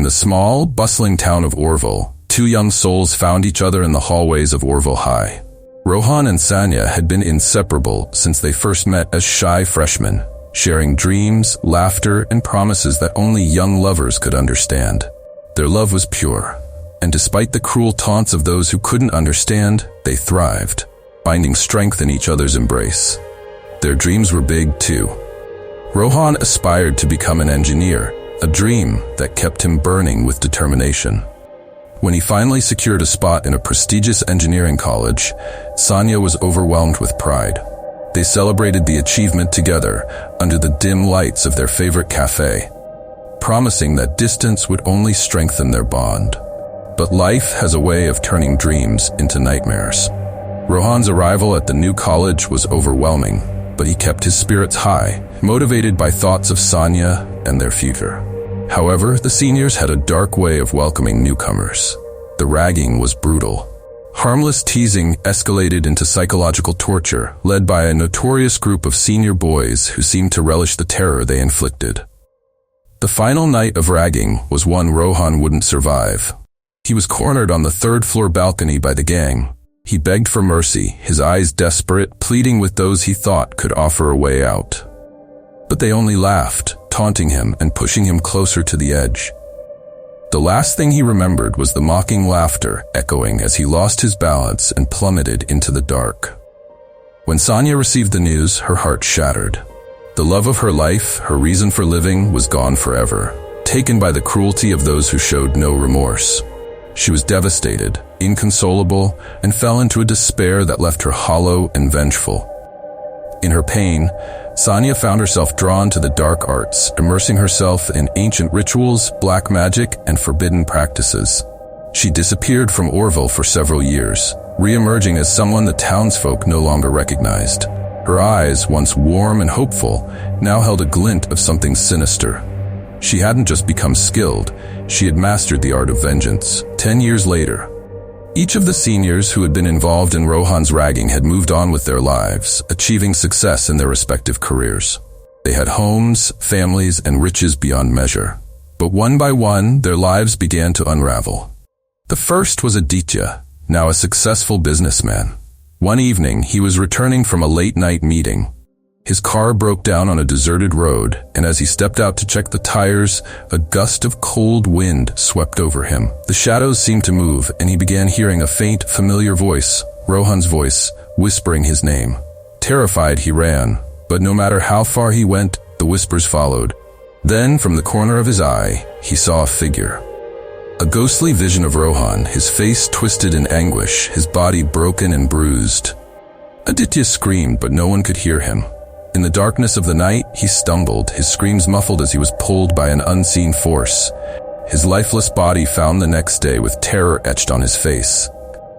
the small, bustling town of Orville, two young souls found each other in the hallways of Orville High. Rohan and Sanya had been inseparable since they first met as shy freshmen, sharing dreams, laughter, and promises that only young lovers could understand. Their love was pure, and despite the cruel taunts of those who couldn't understand, they thrived, finding strength in each other's embrace. Their dreams were big, too. Rohan aspired to become an engineer, a dream that kept him burning with determination. When he finally secured a spot in a prestigious engineering college, Sanya was overwhelmed with pride. They celebrated the achievement together under the dim lights of their favorite cafe, promising that distance would only strengthen their bond. But life has a way of turning dreams into nightmares. Rohan's arrival at the new college was overwhelming, but he kept his spirits high, motivated by thoughts of Sanya and their future. However, the seniors had a dark way of welcoming newcomers. The ragging was brutal. Harmless teasing escalated into psychological torture, led by a notorious group of senior boys who seemed to relish the terror they inflicted. The final night of ragging was one Rohan wouldn't survive. He was cornered on the third-floor balcony by the gang. He begged for mercy, his eyes desperate, pleading with those he thought could offer a way out. But they only laughed, taunting him and pushing him closer to the edge. The last thing he remembered was the mocking laughter echoing as he lost his balance and plummeted into the dark. When Sanya received the news, her heart shattered. The love of her life, her reason for living, was gone forever, taken by the cruelty of those who showed no remorse. She was devastated, inconsolable, and fell into a despair that left her hollow and vengeful. In her pain, Sanya found herself drawn to the dark arts, immersing herself in ancient rituals, black magic, and forbidden practices. She disappeared from Orville for several years, re-emerging as someone the townsfolk no longer recognized. Her eyes, once warm and hopeful, now held a glint of something sinister. She hadn't just become skilled, she had mastered the art of vengeance. 10 years later, each of the seniors who had been involved in Rohan's ragging had moved on with their lives, achieving success in their respective careers. They had homes, families, and riches beyond measure. But one by one, their lives began to unravel. The first was Aditya, now a successful businessman. One evening, he was returning from a late-night meeting. His car broke down on a deserted road, and as he stepped out to check the tires, a gust of cold wind swept over him. The shadows seemed to move, and he began hearing a faint, familiar voice, Rohan's voice, whispering his name. Terrified, he ran, but no matter how far he went, the whispers followed. Then, from the corner of his eye, he saw a figure. A ghostly vision of Rohan, his face twisted in anguish, his body broken and bruised. Aditya screamed, but no one could hear him. In the darkness of the night, he stumbled, his screams muffled as he was pulled by an unseen force. His lifeless body found the next day with terror etched on his face.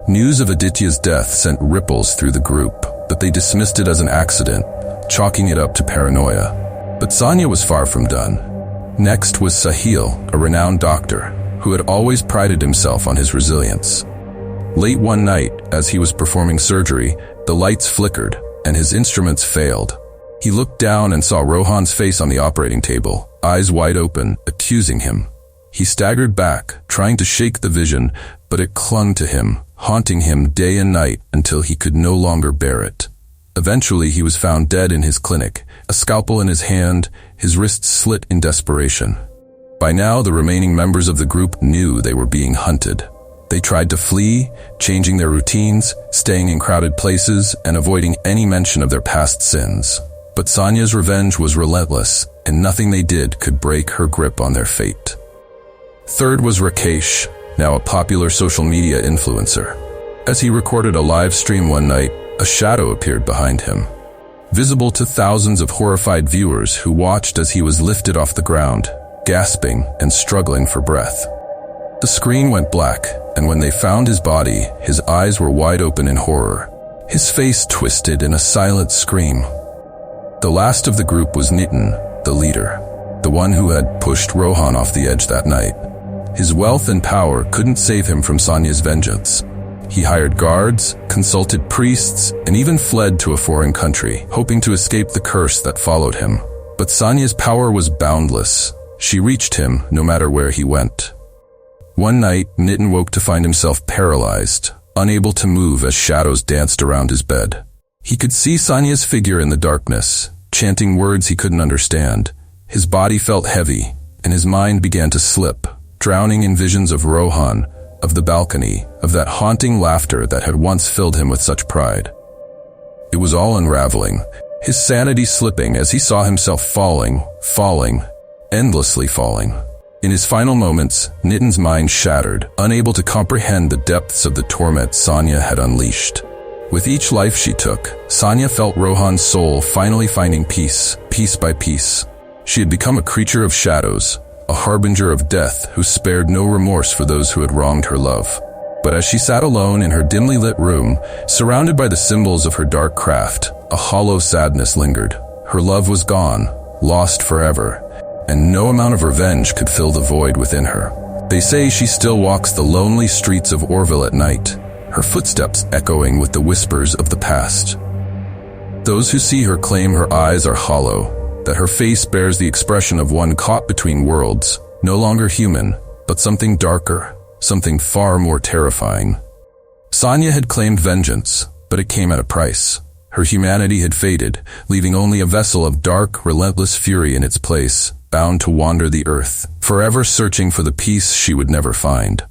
News of Aditya's death sent ripples through the group, but they dismissed it as an accident, chalking it up to paranoia. But Sanya was far from done. Next was Sahil, a renowned doctor, who had always prided himself on his resilience. Late one night, as he was performing surgery, the lights flickered, and his instruments failed. He looked down and saw Rohan's face on the operating table, eyes wide open, accusing him. He staggered back, trying to shake the vision, but it clung to him, haunting him day and night until he could no longer bear it. Eventually, he was found dead in his clinic, a scalpel in his hand, his wrists slit in desperation. By now, the remaining members of the group knew they were being hunted. They tried to flee, changing their routines, staying in crowded places, and avoiding any mention of their past sins. But Sanya's revenge was relentless, and nothing they did could break her grip on their fate. Third was Rakesh, now a popular social media influencer. As he recorded a live stream one night, a shadow appeared behind him, visible to thousands of horrified viewers who watched as he was lifted off the ground, gasping and struggling for breath. The screen went black, and when they found his body, his eyes were wide open in horror. His face twisted in a silent scream. The last of the group was Nitin, the leader, the one who had pushed Rohan off the edge that night. His wealth and power couldn't save him from Sanya's vengeance. He hired guards, consulted priests, and even fled to a foreign country, hoping to escape the curse that followed him. But Sanya's power was boundless. She reached him no matter where he went. One night, Nitin woke to find himself paralyzed, unable to move as shadows danced around his bed. He could see Sanya's figure in the darkness, chanting words he couldn't understand. His body felt heavy, and his mind began to slip, drowning in visions of Rohan, of the balcony, of that haunting laughter that had once filled him with such pride. It was all unraveling, his sanity slipping as he saw himself falling, endlessly falling. In his final moments, Nitin's mind shattered, unable to comprehend the depths of the torment Sanya had unleashed. With each life she took, Sanya felt Rohan's soul finally finding peace, piece by piece. She had become a creature of shadows, a harbinger of death who spared no remorse for those who had wronged her love. But as she sat alone in her dimly lit room, surrounded by the symbols of her dark craft, a hollow sadness lingered. Her love was gone, lost forever, and no amount of revenge could fill the void within her. They say she still walks the lonely streets of Orville at night, her footsteps echoing with the whispers of the past. Those who see her claim her eyes are hollow, that her face bears the expression of one caught between worlds, no longer human, but something darker, something far more terrifying. Sanya had claimed vengeance, but it came at a price. Her humanity had faded, leaving only a vessel of dark, relentless fury in its place, bound to wander the earth, forever searching for the peace she would never find.